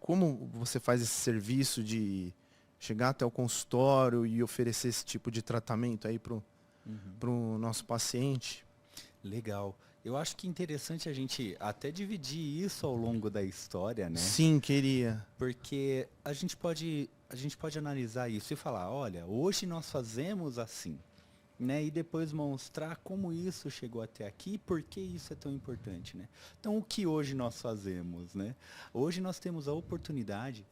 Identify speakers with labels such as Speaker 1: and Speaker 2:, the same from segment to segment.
Speaker 1: como você faz esse serviço de chegar até o consultório e oferecer esse tipo de tratamento aí pro nosso paciente?
Speaker 2: Legal. Eu acho que é interessante a gente até dividir isso ao longo da história, né?
Speaker 1: Sim, queria.
Speaker 2: Porque a gente pode analisar isso e falar, olha, hoje nós fazemos assim, né? E depois mostrar como isso chegou até aqui e por que isso é tão importante, né? Então, o que hoje nós fazemos, né? Hoje nós temos a oportunidade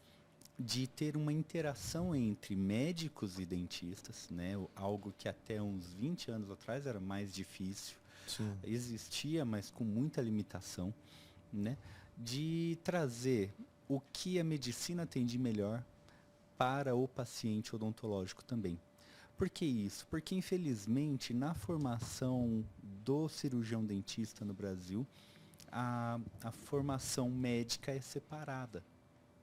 Speaker 2: de ter uma interação entre médicos e dentistas, né? Algo que até uns 20 anos atrás era mais difícil.
Speaker 1: Sim.
Speaker 2: Existia, mas com muita limitação, né? De trazer o que a medicina tem de melhor para o paciente odontológico também. Por que isso? Porque, infelizmente, na formação do cirurgião dentista no Brasil, a formação médica é separada.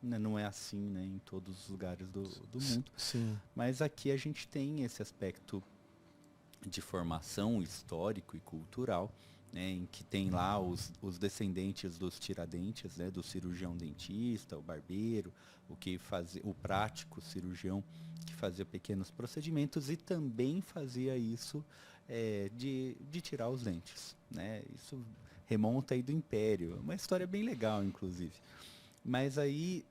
Speaker 2: Né? Não é assim, né, em todos os lugares do mundo.
Speaker 1: Sim.
Speaker 2: Mas aqui a gente tem esse aspecto de formação histórico e cultural, né, em que tem lá os descendentes dos tiradentes, né, do cirurgião dentista, o barbeiro, o prático cirurgião que fazia pequenos procedimentos e também fazia isso de tirar os dentes, né? Isso remonta aí do Império, uma história bem legal, inclusive. Mas aí,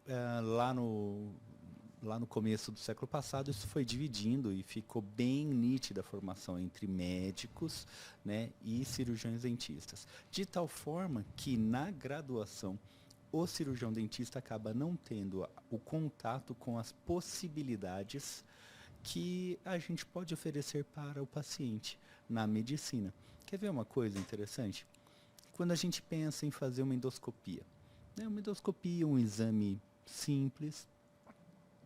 Speaker 2: lá no começo do século passado, isso foi dividindo e ficou bem nítida a formação entre médicos, né, e cirurgiões dentistas. De tal forma que, na graduação, o cirurgião dentista acaba não tendo o contato com as possibilidades que a gente pode oferecer para o paciente na medicina. Quer ver uma coisa interessante? Quando a gente pensa em fazer uma endoscopia, né, uma endoscopia, um exame simples,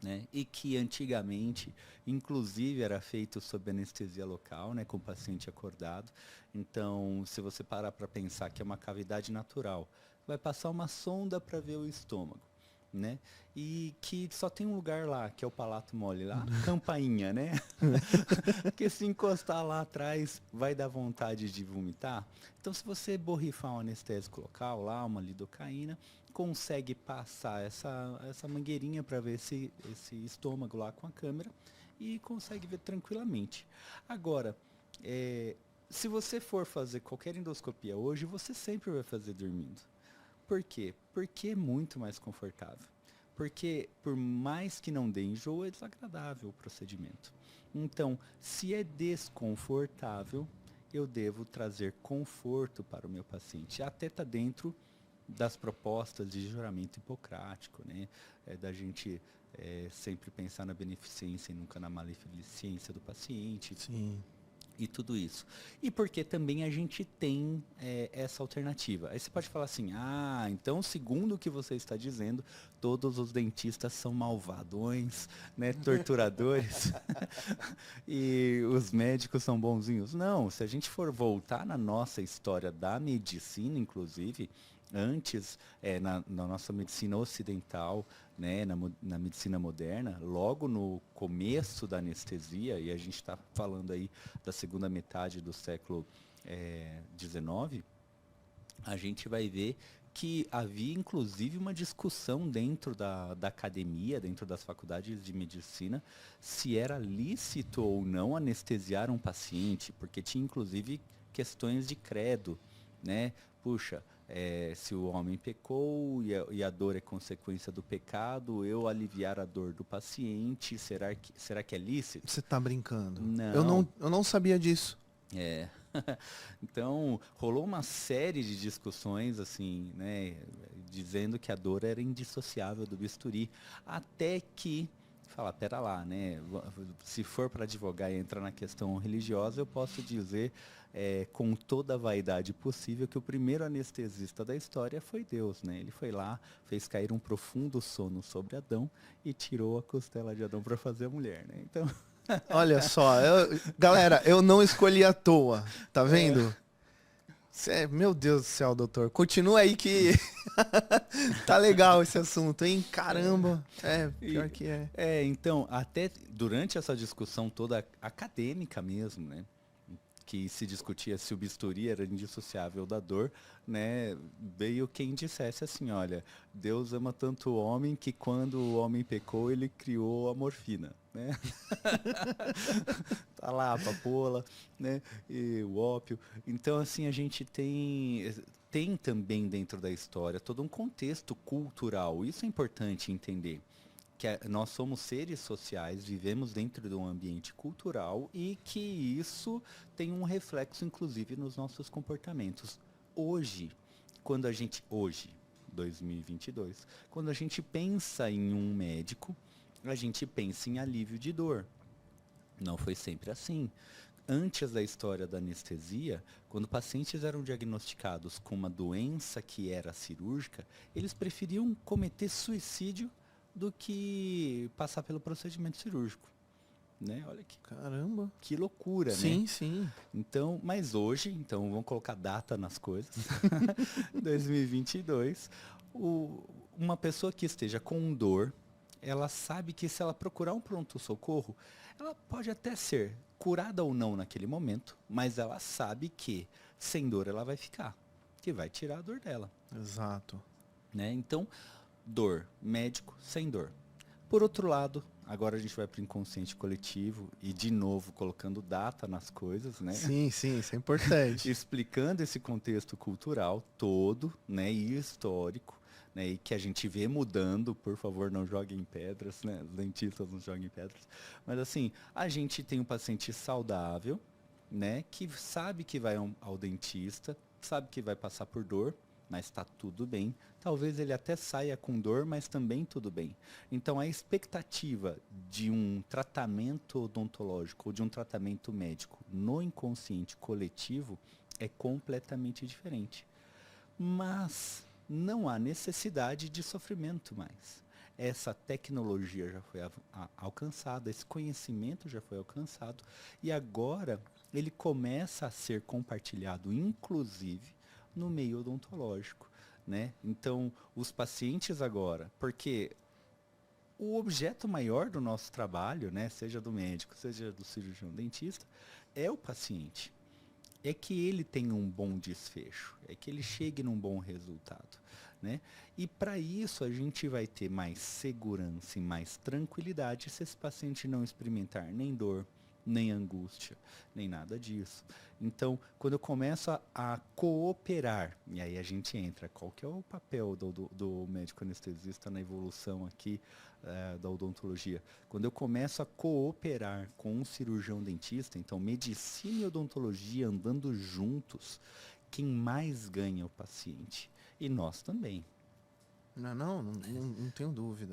Speaker 2: né, e que antigamente, inclusive, era feito sob anestesia local, né, com o paciente acordado. Então, se você parar para pensar que é uma cavidade natural, vai passar uma sonda para ver o estômago, né? E que só tem um lugar lá, que é o palato mole lá, campainha, né? Porque se encostar lá atrás, vai dar vontade de vomitar. Então, se você borrifar um anestésico local lá, uma lidocaína, consegue passar essa mangueirinha para ver esse estômago lá com a câmera e consegue ver tranquilamente. Agora, se você for fazer qualquer endoscopia hoje, você sempre vai fazer dormindo. Por quê? Porque é muito mais confortável. Porque, por mais que não dê enjoo, é desagradável o procedimento. Então, se é desconfortável, eu devo trazer conforto para o meu paciente. Até está dentro das propostas de juramento hipocrático, né? Da gente sempre pensar na beneficência e nunca na maleficência do paciente.
Speaker 1: Sim.
Speaker 2: E tudo isso. E porque também a gente tem essa alternativa. Aí você pode falar assim, então segundo o que você está dizendo, todos os dentistas são malvadões, né, torturadores, e os médicos são bonzinhos. Não, se a gente for voltar na nossa história da medicina, inclusive, antes, na nossa medicina ocidental, né, na medicina moderna, logo no começo da anestesia, e a gente está falando aí da segunda metade do século XIX, a gente vai ver que havia inclusive uma discussão dentro da academia, dentro das faculdades de medicina, se era lícito ou não anestesiar um paciente, porque tinha inclusive questões de credo, né? Puxa, se o homem pecou e a dor é consequência do pecado, eu aliviar a dor do paciente, será que é lícito?
Speaker 1: Você tá brincando?
Speaker 2: Não.
Speaker 1: Eu não sabia disso.
Speaker 2: É. Então, rolou uma série de discussões, assim, né, dizendo que a dor era indissociável do bisturi, até que, falar, pera lá, né, se for para advogar e entrar na questão religiosa, eu posso dizer com toda a vaidade possível que o primeiro anestesista da história foi Deus, né? Ele foi lá, fez cair um profundo sono sobre Adão e tirou a costela de Adão para fazer a mulher, né? Então...
Speaker 1: Olha só, galera, eu não escolhi à toa, tá vendo? Meu Deus do céu, doutor. Continua aí que tá legal esse assunto, hein? Caramba. Pior que é.
Speaker 2: Então, até durante essa discussão toda acadêmica mesmo, né? que se discutia se o bisturi era indissociável da dor, né, veio quem dissesse assim, olha, Deus ama tanto o homem que quando o homem pecou, ele criou a morfina, né? Tá lá a papoula, né, e o ópio. Então, assim, a gente tem também dentro da história todo um contexto cultural. Isso é importante entender que nós somos seres sociais, vivemos dentro de um ambiente cultural e que isso tem um reflexo, inclusive, nos nossos comportamentos. Hoje, hoje, 2022, quando a gente pensa em um médico, a gente pensa em alívio de dor. Não foi sempre assim. Antes da história da anestesia, quando pacientes eram diagnosticados com uma doença que era cirúrgica, eles preferiam cometer suicídio do que passar pelo procedimento cirúrgico, né? Olha
Speaker 1: Caramba.
Speaker 2: que loucura, né?
Speaker 1: Sim, sim.
Speaker 2: Então, mas hoje, então vamos colocar data nas coisas. 2022, uma pessoa que esteja com dor, ela sabe que se ela procurar um pronto-socorro, ela pode até ser curada ou não naquele momento, mas ela sabe que sem dor ela vai ficar, que vai tirar a dor dela,
Speaker 1: Exato.
Speaker 2: né? Então, dor, médico sem dor. Por outro lado, agora a gente vai para o inconsciente coletivo e de novo colocando data nas coisas, né?
Speaker 1: Sim, sim, isso é importante.
Speaker 2: Explicando esse contexto cultural todo, né, e histórico, né, e que a gente vê mudando. Por favor, não joguem pedras, né? Os dentistas não joguem pedras. Mas assim, a gente tem um paciente saudável, né, que sabe que vai ao dentista, sabe que vai passar por dor, mas está tudo bem. Talvez ele até saia com dor, mas também tudo bem. Então a expectativa de um tratamento odontológico ou de um tratamento médico no inconsciente coletivo é completamente diferente. Mas não há necessidade de sofrimento mais. Essa tecnologia já foi alcançada, esse conhecimento já foi alcançado e agora ele começa a ser compartilhado, inclusive no meio odontológico, né? Então, os pacientes agora, porque o objeto maior do nosso trabalho, né, seja do médico, seja do cirurgião dentista, é o paciente. É que ele tenha um bom desfecho, é que ele chegue num bom resultado, né? E para isso a gente vai ter mais segurança e mais tranquilidade se esse paciente não experimentar nem dor, nem angústia, nem nada disso. Então, quando eu começo a cooperar, e aí a gente entra, qual que é o papel do médico anestesista na evolução aqui da odontologia? Quando eu começo a cooperar com um cirurgião dentista, então medicina e odontologia andando juntos, quem mais ganha é o paciente. E nós também.
Speaker 1: Não tenho dúvida.